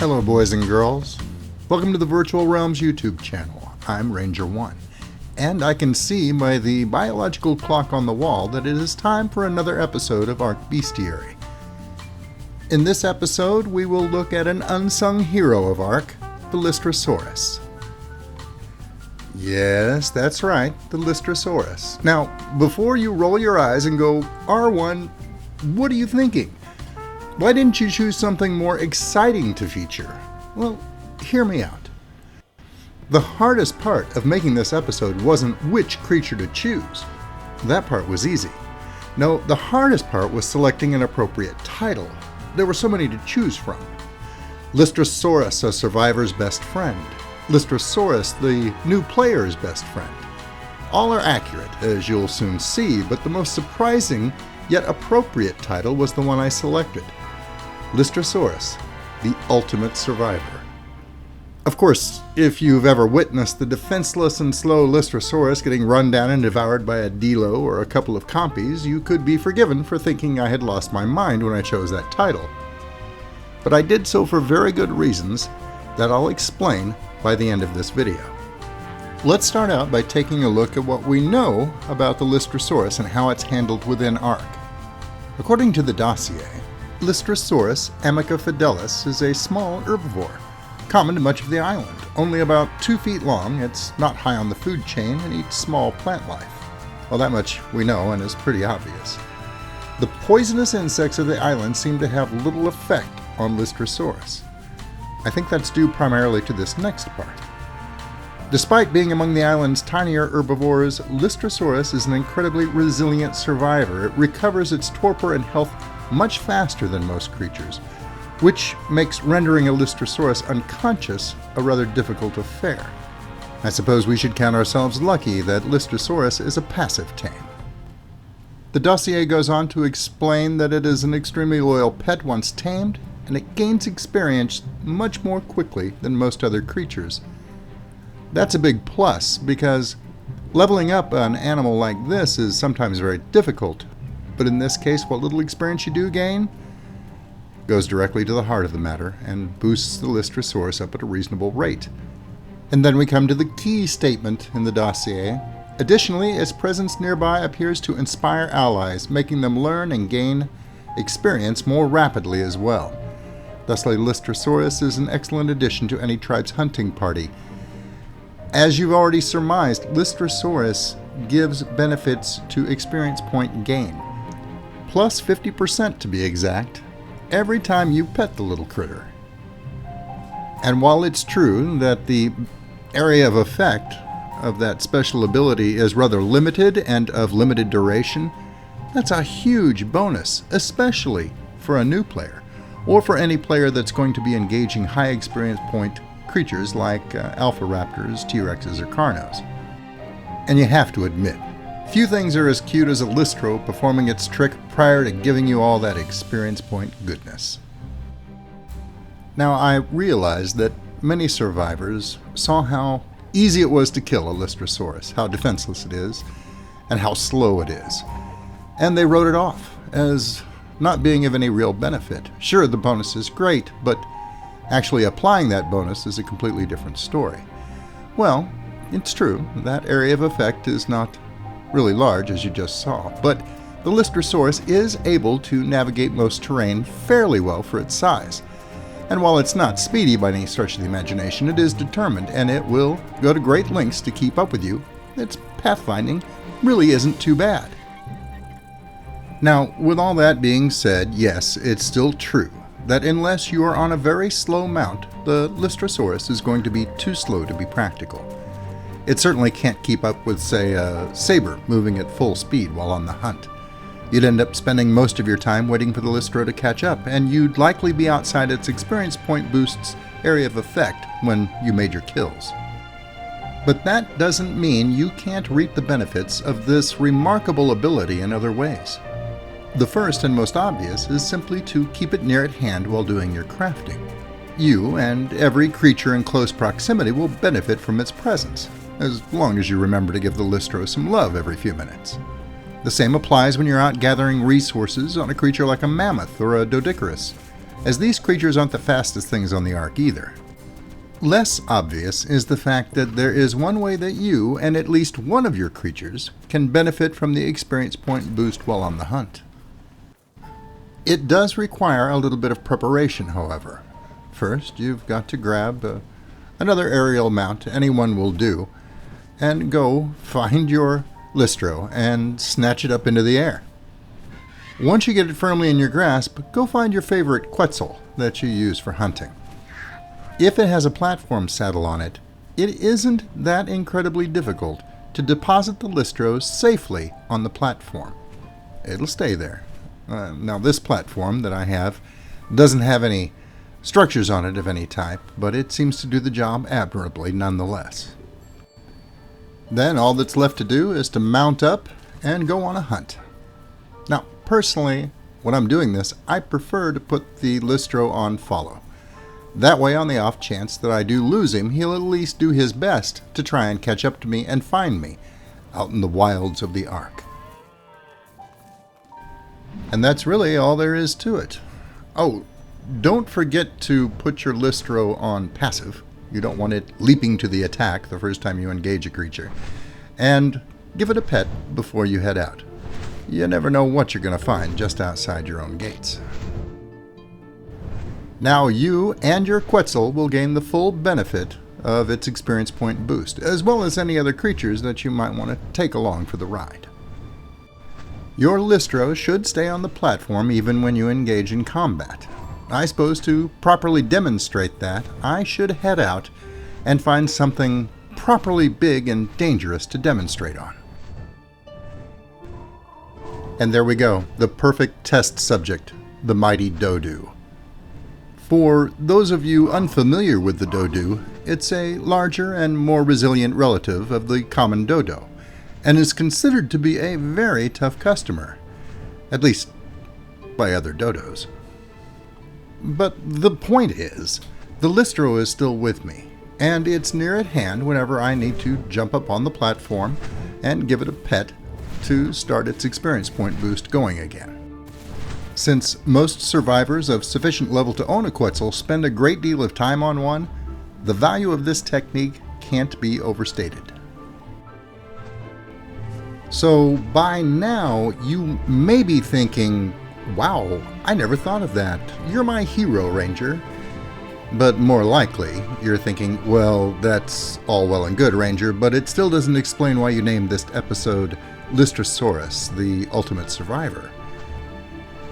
Hello boys and girls. Welcome to the Virtual Realms YouTube channel. I'm Ranger 1, and I can see by the biological clock on the wall that it is time for another episode of ARK Bestiary. In this episode, we will look at an unsung hero of ARK, the Lystrosaurus. Yes, that's right, the Lystrosaurus. Now, before you roll your eyes and go, R1, what are you thinking? Why didn't you choose something more exciting to feature? Well, hear me out. The hardest part of making this episode wasn't which creature to choose. That part was easy. No, the hardest part was selecting an appropriate title. There were so many to choose from. Lystrosaurus, a survivor's best friend. Lystrosaurus, the new player's best friend. All are accurate, as you'll soon see, but the most surprising yet appropriate title was the one I selected. Lystrosaurus, the ultimate survivor. Of course, if you've ever witnessed the defenseless and slow Lystrosaurus getting run down and devoured by a Dilo or a couple of compies, you could be forgiven for thinking I had lost my mind when I chose that title. But I did so for very good reasons that I'll explain by the end of this video. Let's start out by taking a look at what we know about the Lystrosaurus and how it's handled within ARK. According to the dossier, Lystrosaurus amica fidelis is a small herbivore, common to much of the island. Only about 2 feet long, it's not high on the food chain, and eats small plant life. Well, that much we know and is pretty obvious. The poisonous insects of the island seem to have little effect on Lystrosaurus. I think that's due primarily to this next part. Despite being among the island's tinier herbivores, Lystrosaurus is an incredibly resilient survivor. It recovers its torpor and health much faster than most creatures, which makes rendering a Lystrosaurus unconscious a rather difficult affair. I suppose we should count ourselves lucky that Lystrosaurus is a passive tame. The dossier goes on to explain that it is an extremely loyal pet once tamed, and it gains experience much more quickly than most other creatures. That's a big plus, because leveling up an animal like this is sometimes very difficult, but in this case, what little experience you do gain goes directly to the heart of the matter and boosts the Lystrosaurus up at a reasonable rate. And then we come to the key statement in the dossier. Additionally, its presence nearby appears to inspire allies, making them learn and gain experience more rapidly as well. Thusly, Lystrosaurus is an excellent addition to any tribe's hunting party. As you've already surmised, Lystrosaurus gives benefits to experience point gain, plus 50% to be exact, every time you pet the little critter. And while it's true that the area of effect of that special ability is rather limited and of limited duration, that's a huge bonus, especially for a new player, or for any player that's going to be engaging high experience point creatures like alpha raptors, T-Rexes, or Carnos. And you have to admit, few things are as cute as a Lystro performing its trick prior to giving you all that experience point goodness. Now, I realized that many survivors saw how easy it was to kill a Lystrosaurus, how defenseless it is, and how slow it is. And they wrote it off as not being of any real benefit. Sure, the bonus is great, but actually applying that bonus is a completely different story. Well, it's true, that area of effect is not really large, as you just saw, but the Lystrosaurus is able to navigate most terrain fairly well for its size. And while it's not speedy by any stretch of the imagination, it is determined, and it will go to great lengths to keep up with you. Its pathfinding really isn't too bad. Now, with all that being said, yes, it's still true that unless you are on a very slow mount, the Lystrosaurus is going to be too slow to be practical. It certainly can't keep up with, say, a saber moving at full speed while on the hunt. You'd end up spending most of your time waiting for the Lystro to catch up, and you'd likely be outside its experience point boost's area of effect when you made your kills. But that doesn't mean you can't reap the benefits of this remarkable ability in other ways. The first and most obvious is simply to keep it near at hand while doing your crafting. You and every creature in close proximity will benefit from its presence, as long as you remember to give the Lystro some love every few minutes. The same applies when you're out gathering resources on a creature like a mammoth or a Doedicurus. as these creatures aren't the fastest things on the ARK either. Less obvious is the fact that there is one way that you, and at least one of your creatures, can benefit from the experience point boost while on the hunt. It does require a little bit of preparation, however. First, you've got to grab another aerial mount, anyone will do, and go find your Lystro and snatch it up into the air. Once you get it firmly in your grasp, go find your favorite Quetzal that you use for hunting. If it has a platform saddle on it, it isn't that incredibly difficult to deposit the Lystro safely on the platform. It'll stay there. Now this platform that I have doesn't have any structures on it of any type, but it seems to do the job admirably nonetheless. Then all that's left to do is to mount up and go on a hunt. Now personally, when I'm doing this, I prefer to put the Lystro on follow. That way, on the off chance that I do lose him, he'll at least do his best to try and catch up to me and find me out in the wilds of the ARK. And that's really all there is to it. Oh, don't forget to put your Lystro on passive. You don't want it leaping to the attack the first time you engage a creature. And give it a pet before you head out. You never know what you're going to find just outside your own gates. Now you and your Quetzal will gain the full benefit of its experience point boost, as well as any other creatures that you might want to take along for the ride. Your Lystro should stay on the platform even when you engage in combat. I suppose to properly demonstrate that, I should head out and find something properly big and dangerous to demonstrate on. And there we go, the perfect test subject, the mighty Dodo. For those of you unfamiliar with the Dodo, it's a larger and more resilient relative of the common dodo, and is considered to be a very tough customer, at least by other dodos. But the point is, the Lystro is still with me, and it's near at hand whenever I need to jump up on the platform and give it a pet to start its experience point boost going again. Since most survivors of sufficient level to own a Quetzal spend a great deal of time on one, the value of this technique can't be overstated. So by now, you may be thinking, wow, I never thought of that. You're my hero, Ranger. But more likely, you're thinking, well, that's all well and good, Ranger, but it still doesn't explain why you named this episode Lystrosaurus, the ultimate survivor.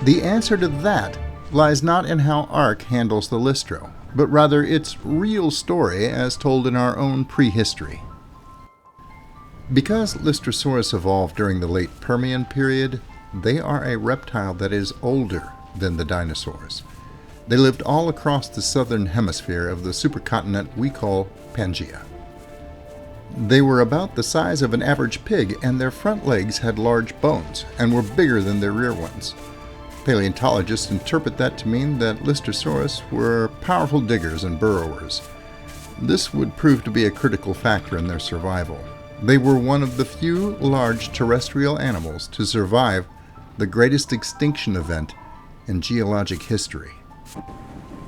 The answer to that lies not in how ARK handles the Lystro, but rather its real story as told in our own prehistory. Because Lystrosaurus evolved during the late Permian period, they are a reptile that is older than the dinosaurs. They lived all across the southern hemisphere of the supercontinent we call Pangaea. They were about the size of an average pig, and their front legs had large bones and were bigger than their rear ones. Paleontologists interpret that to mean that Lystrosaurus were powerful diggers and burrowers. This would prove to be a critical factor in their survival. They were one of the few large terrestrial animals to survive the greatest extinction event in geologic history.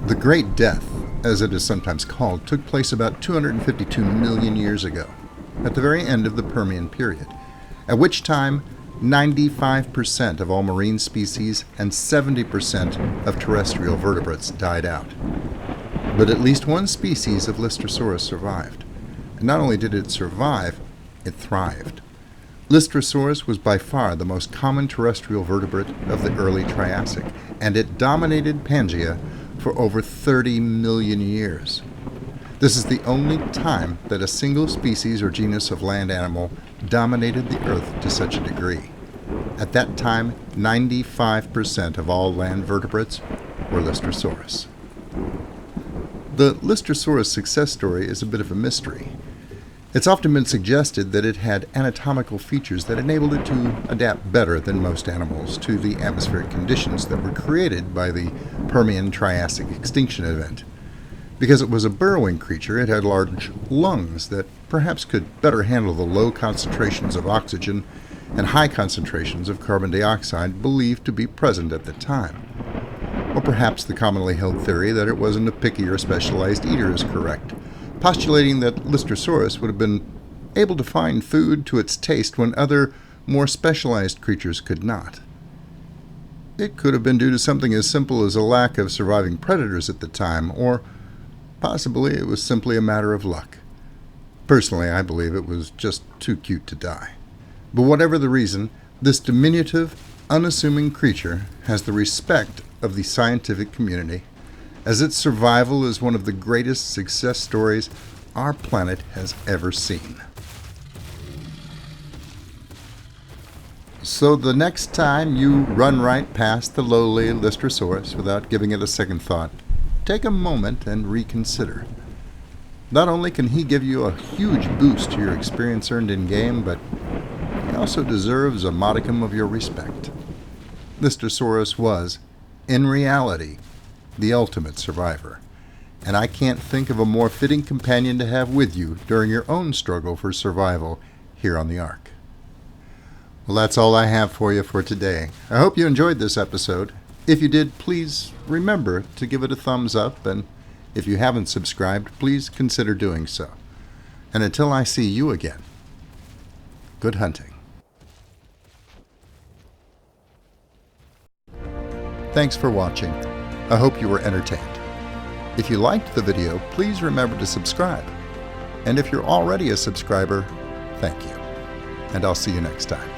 The Great Death, as it is sometimes called, took place about 252 million years ago, at the very end of the Permian period, at which time 95% of all marine species and 70% of terrestrial vertebrates died out. But at least one species of Lystrosaurus survived. And not only did it survive, it thrived. Lystrosaurus was by far the most common terrestrial vertebrate of the early Triassic, and it dominated Pangaea for over 30 million years. This is the only time that a single species or genus of land animal dominated the Earth to such a degree. At that time, 95% of all land vertebrates were Lystrosaurus. The Lystrosaurus success story is a bit of a mystery. It's often been suggested that it had anatomical features that enabled it to adapt better than most animals to the atmospheric conditions that were created by the Permian-Triassic extinction event. Because it was a burrowing creature, it had large lungs that perhaps could better handle the low concentrations of oxygen and high concentrations of carbon dioxide believed to be present at the time. Or perhaps the commonly held theory that it wasn't a picky or specialized eater is correct, postulating that Lystrosaurus would have been able to find food to its taste when other, more specialized creatures could not. It could have been due to something as simple as a lack of surviving predators at the time, or possibly it was simply a matter of luck. Personally, I believe it was just too cute to die. But whatever the reason, this diminutive, unassuming creature has the respect of the scientific community, as its survival is one of the greatest success stories our planet has ever seen. So the next time you run right past the lowly Lystrosaurus without giving it a second thought, take a moment and reconsider. Not only can he give you a huge boost to your experience earned in-game, but he also deserves a modicum of your respect. Lystrosaurus was, in reality, the ultimate survivor, and I can't think of a more fitting companion to have with you during your own struggle for survival here on the ARK. Well, that's all I have for you for today. I hope you enjoyed this episode. If you did, please remember to give it a thumbs up, and if you haven't subscribed, please consider doing so. And until I see you again, good hunting. Thanks for watching. I hope you were entertained. If you liked the video, please remember to subscribe. And if you're already a subscriber, thank you. And I'll see you next time.